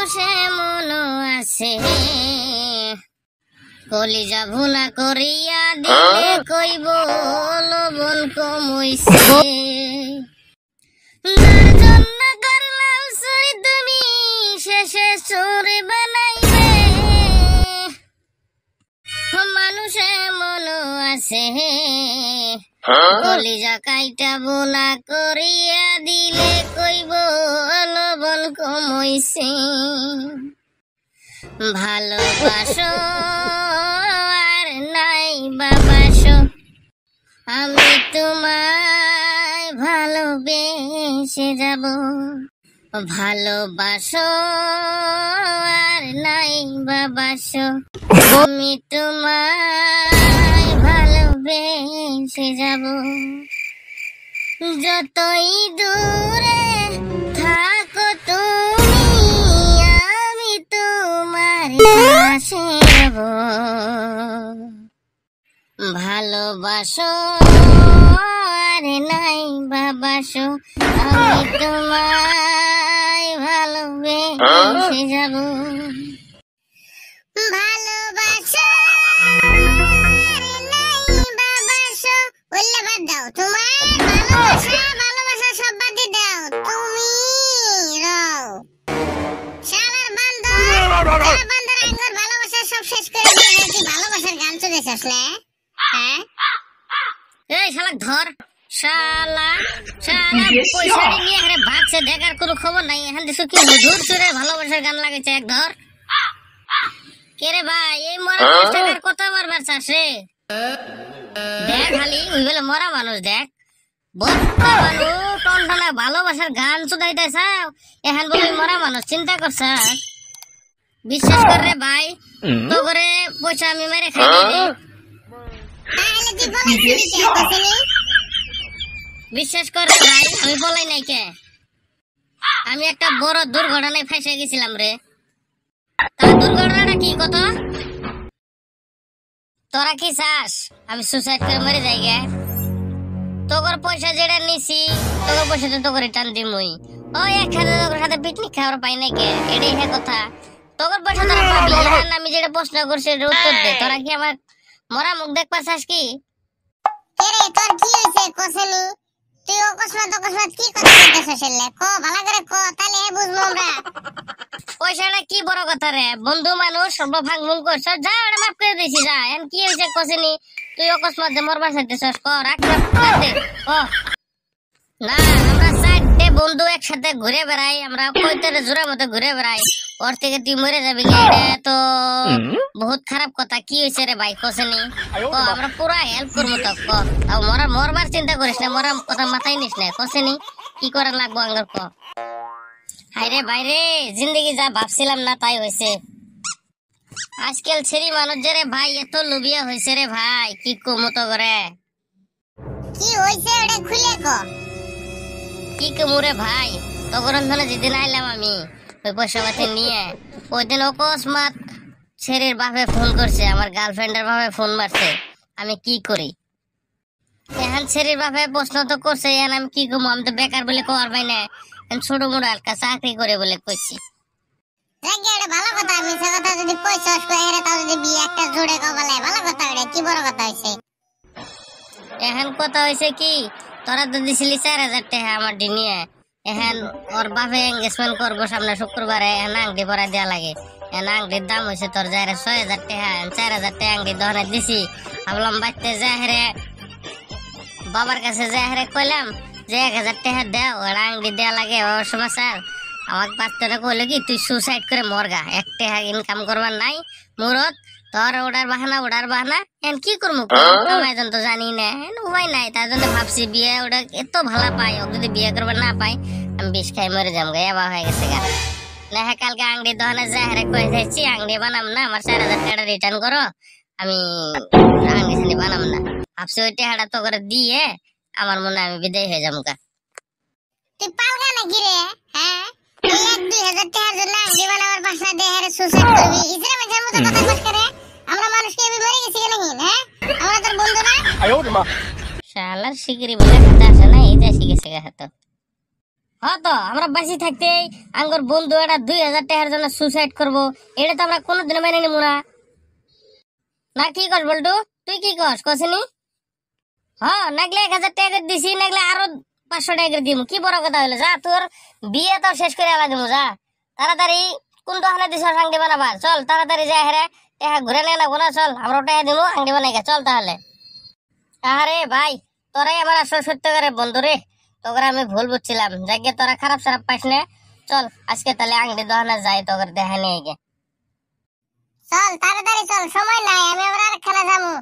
মানুষ এমনও আছে কলিজা ভুনা করিয়া দিলে কইব লবণ কমইছে। যার জন্য করলাম চুরি তুমি শেষে চোরে বানাইবে। মানুষ এমনও আছে কলিজা কাইটা বোনা করিয়া দিলে কইব লবণ কমইছে। ভালোবাসো আর নাই বাবাসো আমি তোমায় ভালোবেসে যাব। ভালোবাসো আর নাই বাবাসো আমি তোমায় ভালোবেসে যাব। যতই দূরে থাকো তুমি আমি তোমার কাছে রব। ভালোবাসো আর নাই বাবাসো আমি তোমায় ভালোবেসে যাব। ভালোবাসো আর নাই বাবাসো বললে বাদ দাও তোমার ভালোবাসা ভালোবাসা সব বাদ দাও তুমি রও। শালার বান্দর বান্দর আঙ্গুর ভালোবাসা সব শেষ করে দিয়ে তুই ভালোবাসার গান চলেছিস আসলে। হ্যাঁ এই শালা ধর শালা শালা পয়সা নিয়ে আরে ভাগছে দেখার কোনো খবর নাই। এখন দেখো কি মধুর সুরে ভালোবাসার গান লাগাইছে এক ধর। কে রে ভাই এই মরা মানুষটার কথা বারবার চাস রে? দেখ খালি ওই বেলা মরা মানুষ দেখ বক্তা মানুষ টনটনা ভালোবাসার গান শুনাইতেছ এখন বলি মরা মানুষ চিন্তা করছাস? বিশ্বাস কর রে ভাই তো করে পয়সা আমি মেরে খাই দিই। বিশ্বাস কর রে ভাই আমি বলাই নাই কে আমি একটা বড় দুর্ঘটনায় ফেসে গেছিলাম রে। তার দুর্ঘটনাটা কি কত? তোরা কি চাস আমি সুসাইড করে মরে যাই গে? তোর পয়সা যেটা নিছি তোর পয়সা তো তোর রিটার্ন দিমই। ওই একসাথে তোর সাথে পিকনিক খাওয়ার পাই নাই কে? এটাই হে কথা। তোর পয়সা তোরা পাবি। এখন আমি যেটা প্রশ্ন করছি এর উত্তর দে। তোরা কি আমার মরা মুখ দেখ পাচ্ছিস কি? রে তোর কি হইছে কোসেনি? তুই অকস্মাৎ কি কথা বলতেছিস লে? ক ভালো করে ক তাহলে বুঝবো আমরা। পয়সাটা কি বড় কথা রে? বন্ধু মানুষ সব ভাঙভুং করছ যা ওটা মাফ করে দিছি যা। এখন কি হইছে কোসেনি? তুই অকস্মাৎ যে মরবার চাইতেছস ক রাখ দে ক। না আমরা চারটে বন্ধু একসাথে ঘুরে বেড়াই আমরা কইতারে জোরের মতো ঘুরে বেড়াই। ওর থেকে তুই মরে যাবি এটা তো বহুত খারাপ কথা। কি হয়েছে রে ভাই কোসেনি ক আমরা পুরা হেল্প করবো তো ক। তাও মরবার চিন্তা করিস না মরার কথা মাথায় নিস না কোসেনি কি করা লাগবো আঙ্গার ক। হাই রে ভাই রে জিন্দগি যা ভাবছিলাম না তাই হয়েছে। আজকাল ছেড়ি মানুষ যে রে ভাই এত লুবিয়া হয়েছে রে ভাই কি কমতো করে। কি হয়েছে ওটা খুলে ক। কি কমুরে ভাই তখন ধরে যেদিন আইলাম আমি ওই পয়সা পাতি নিয়ে ওই দিন অকস্মাৎ ছেড়ির বাপে ফোন করছে আমার গার্লফ্রেন্ডের বাপে ফোন মারছে। আমি কি করি এখন ছেড়ির বাপে প্রশ্ন তো করছে এখন আমি কি করবো? আমি তো বেকার বলে কর পাই না ছোট মোটো হালকা চাকরি করে বলে কইছি। ভালো কথা মিছা কথা যদি পয়সা তাও যদি বিয়ে একটা জোড়ে কবলে ভালো কথা এটা কি বড় কথা হয়েছে? এখন কথা হয়েছে কি তোরা তো দিছিলি 4000 টাকা আমার নিয়ে। এখন ওর বাপে এঙ্গেজমেন্ট করবো সামনে শুক্রবারে এখন আংটি পরা দেওয়া লাগে। এখন আংটির দাম হয়েছে তোর যাই 6000 টাকা 4000 টাকা আংটি দহনে দিছি। ভাবলাম বাড়তে যাই হেরে বাবার কাছে যাই হেরে কইলাম যে 1000 টাকা দেও ওরা আংটি দেওয়া লাগে বাবার সমাচার। আমাকে বাচ্চাটা কইলো কি তুই সুসাইড করে মরগা 1 টাকা ইনকাম করবার নাই মুরত তোর ওটার বাহানা এখন কি করবো কামাইজন তো জানি না উপায় নাই। তার জন্য ভাবছি বিয়ে ওটা এত ভালো পাই ও যদি বিয়ে করবার না পাই আমি বিষ খাই মরে যাবো এবার হয়ে গেছে গা। না কালকে আংটি দোকানে যাই হেরে কয়ে যাচ্ছি আংটি বানাম না আমার 4000 টাকা রিটার্ন করো আমি আংটি সানি বানাম না। ভাবছি ওই টাকাটা তো করে দিয়ে আমার মনে আমি বিদায় হয়ে যাবো গা। তুই পালগা নাকি রে? হ্যাঁ 1-2000 টাকার জন্য আংটি বানাবার বাসা দিয়ে হেরে সুসাইড করবি ইসরা মেজার মতো কথা কস করে? আমরা মানুষকে এভাবে মরে গেছি কেন হ্যাঁ? আমরা তোর বন্ধু না? শালার শিগগিরই বলে কথা আসে না এই যা শিখেছে গা তো। হ্যাঁ তো আমরা বাঁচি থাকতে আঙ্গর বন্ধু এটা 2000 টাকার জন্য সুসাইড করবো, এটা তো আমরা কোনোদিনও মেনে নিব না। না কি কর বল্টু, তুই কি কস কসিনি? হ্যাঁ নাগলে 1000 টাকা করে দিছি, নাগলে আরো 500 টাকা করে দিব, কি বড় কথা হলো। যা তোর বিয়ে তো শেষ করে আলা দিমু, যা তাড়াতাড়ি। কোন দোকানে দিছ আংটি বানাবা? চল তাড়াতাড়ি যা, হেরে টাকা ঘুরে নিয়ে নেবো না, চল আমরা টাকা দিমু আংটি বানাই চল তাহলে। আরে ভাই, তোরাই আমার আসল সত্যিকারের বন্ধু রে, তোকে আমি ভুল বুঝছিলাম, যাকে তোরা খারাপ সারাপ পাইস না। চল আজকে তাহলে আংটি দোকানে যাই, তোকে দেখা নিয়ে গে। চল তাড়াতাড়ি চল, সময় নাই, আমি আবার আর খেলা যাবো।